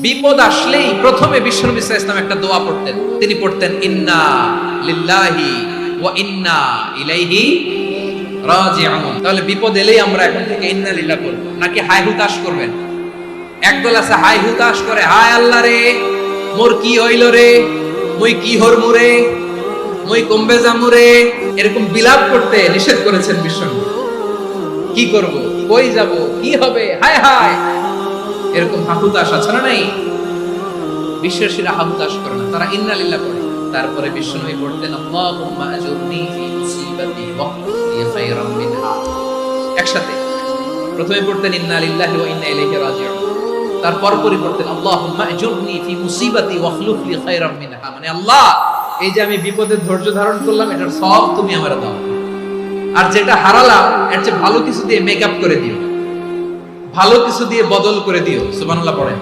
বিপদ আসলেই প্রথমে বিশ্বনবী সাল্লাল্লাহু আলাইহি ওয়াসাল্লাম একটা দোয়া পড়তেন। তিনি পড়তেন ইন্না লিল্লাহি ওয়া ইন্না ইলাইহি রাজিউন। তাহলে বিপদ এলেই আমরা এখন থেকে ইন্না লিল্লাহ করব, নাকি হায় হুতাশ করবেন? একদল আছে হায় হুতাশ করে, হায় আল্লাহ রে মোর কি হইল রে, মুই কি হরমু রে, মুই কমবে যামু রে, এরকম বিলাপ করতে নিষেধ করেছেন বিশ্বনবী। কি করব, কই যাব, কি হবে, হায় হায়, এরকম হাহুতাশ আছে না নাই? বিশ্বাসীরা হাহুতাশ করে না, তারা ইন্না লিল্লাহ পড়ে। তারপরে বিশ্বনবী পড়তেন আল্লাহুম্মা আজুরনি ফি মুসিবাতি ওয়াখলুফ লি খায়রাম মিনহা। একসাথে প্রথমে পড়তেন ইন্না লিল্লাহি ওয়া ইন্না ইলাইহি রাজিউন, তারপর পড়তেন আল্লাহুম্মা আজুরনি ফি মুসিবাতি ওয়াখলুফ লি খায়রাম মিনহা। মানে আল্লাহ, এই যে আমি বিপদে ধৈর্য ধারণ করলাম, এটার সব তুমি আমারে দাও, আর যেটা হারালাম এর চেয়ে ভালো কিছু দিয়ে মেকআপ করে দিও, ভালো কিছু দিয়ে বদল করে দিও। সুবহানাল্লাহ পড়েন।